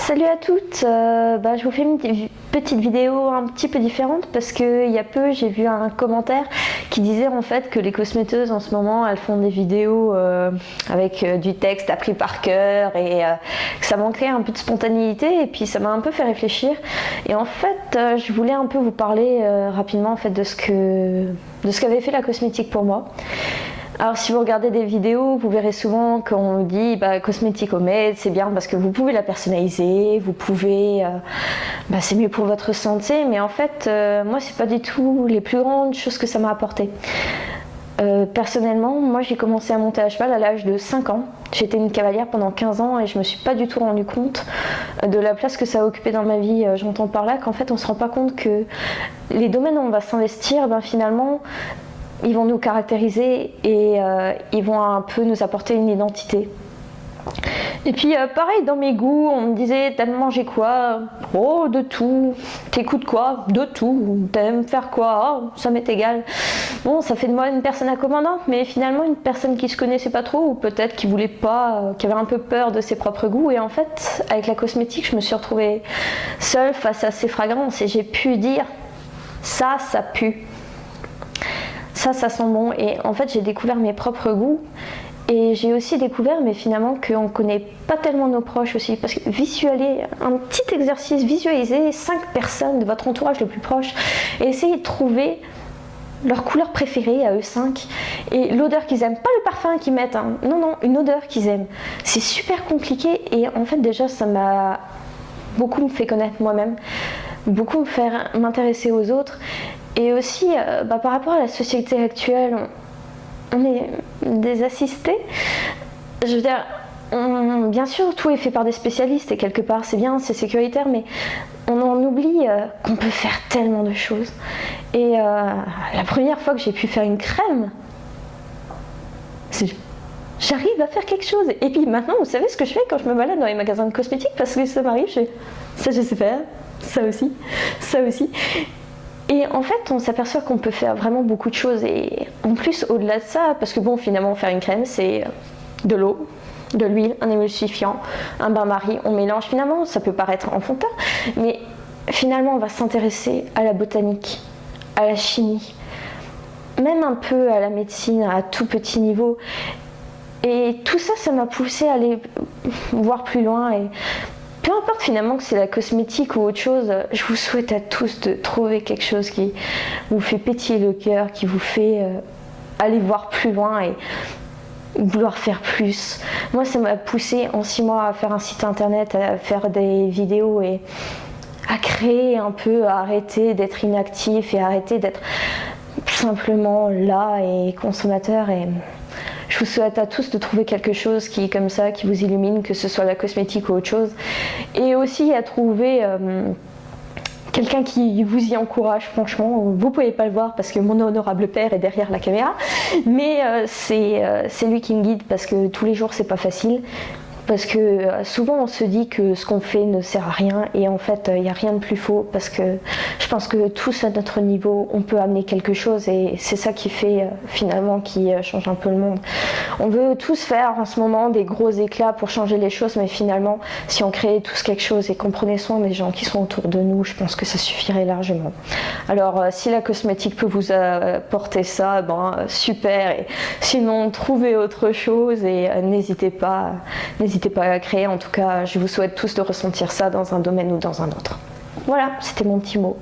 Salut à toutes, je vous fais une petite vidéo un petit peu différente parce qu'il y a peu j'ai vu un commentaire qui disait en fait que les cosméteuses en ce moment elles font des vidéos avec du texte appris par cœur et que ça manquait un peu de spontanéité, et puis ça m'a un peu fait réfléchir et en fait je voulais un peu vous parler rapidement en fait de ce qu'avait fait la cosmétique pour moi. Alors si vous regardez des vidéos, vous verrez souvent qu'on dit cosmétique homemade, c'est bien parce que vous pouvez la personnaliser, vous pouvez, c'est mieux pour votre santé, mais en fait moi c'est pas du tout les plus grandes choses que ça m'a apporté. Personnellement, moi j'ai commencé à monter à cheval à l'âge de 5 ans. J'étais une cavalière pendant 15 ans et je me suis pas du tout rendu compte de la place que ça a occupé dans ma vie. J'entends par là qu'en fait on se rend pas compte que les domaines où on va s'investir, finalement ils vont nous caractériser et ils vont un peu nous apporter une identité. Et puis pareil, dans mes goûts, on me disait t'aimes manger quoi? Oh, de tout. T'écoutes quoi? De tout. T'aimes faire quoi? Oh, ça m'est égal. Bon, ça fait de moi une personne incommandante, mais finalement une personne qui se connaissait pas trop, ou peut-être qui voulait pas, qui avait un peu peur de ses propres goûts. Et en fait, avec la cosmétique, je me suis retrouvée seule face à ces fragrances et j'ai pu dire ça pue. Ça sent bon. Et en fait j'ai découvert mes propres goûts et j'ai aussi découvert finalement qu'on ne connaît pas tellement nos proches aussi, parce que visualiser un petit exercice, visualiser 5 personnes de votre entourage le plus proche et essayer de trouver leur couleur préférée à eux 5 et l'odeur qu'ils aiment, pas le parfum qu'ils mettent, non, une odeur qu'ils aiment. C'est super compliqué et en fait déjà ça m'a beaucoup fait connaître moi-même, beaucoup m'intéresser aux autres. Et aussi, par rapport à la société actuelle, on est des assistés. Je veux dire, bien sûr, tout est fait par des spécialistes et quelque part, c'est bien, c'est sécuritaire, mais on en oublie qu'on peut faire tellement de choses. Et la première fois que j'ai pu faire une crème, j'arrive à faire quelque chose. Et puis maintenant, vous savez ce que je fais quand je me balade dans les magasins de cosmétiques, parce que ça m'arrive, ça je sais faire, ça aussi. Et en fait, on s'aperçoit qu'on peut faire vraiment beaucoup de choses. Et en plus, au-delà de ça, parce que finalement, faire une crème, c'est de l'eau, de l'huile, un émulsifiant, un bain-marie, on mélange. Finalement, ça peut paraître enfantin, mais finalement, on va s'intéresser à la botanique, à la chimie, même un peu à la médecine, à tout petit niveau. Et tout ça, ça m'a poussé à aller voir plus loin. Et peu importe finalement que c'est la cosmétique ou autre chose, je vous souhaite à tous de trouver quelque chose qui vous fait pétiller le cœur, qui vous fait aller voir plus loin et vouloir faire plus. Moi, ça m'a poussé en 6 mois à faire un site internet, à faire des vidéos et à créer un peu, à arrêter d'être inactif et arrêter d'être simplement là et consommateur. Et je vous souhaite à tous de trouver quelque chose qui, comme ça, qui vous illumine, que ce soit la cosmétique ou autre chose. Et aussi à trouver quelqu'un qui vous y encourage, franchement. Vous pouvez pas le voir parce que mon honorable père est derrière la caméra, mais c'est lui qui me guide, parce que tous les jours c'est pas facile. Parce que souvent on se dit que ce qu'on fait ne sert à rien, et en fait il n'y a rien de plus faux, parce que je pense que tous à notre niveau on peut amener quelque chose, et c'est ça qui fait finalement qui change un peu le monde. On veut tous faire en ce moment des gros éclats pour changer les choses, mais finalement si on créait tous quelque chose et qu'on prenait soin des gens qui sont autour de nous, je pense que ça suffirait largement. Alors si la cosmétique peut vous apporter ça, super, et sinon trouvez autre chose et n'hésitez pas à créer. En tout cas, je vous souhaite tous de ressentir ça dans un domaine ou dans un autre. Voilà, c'était mon petit mot.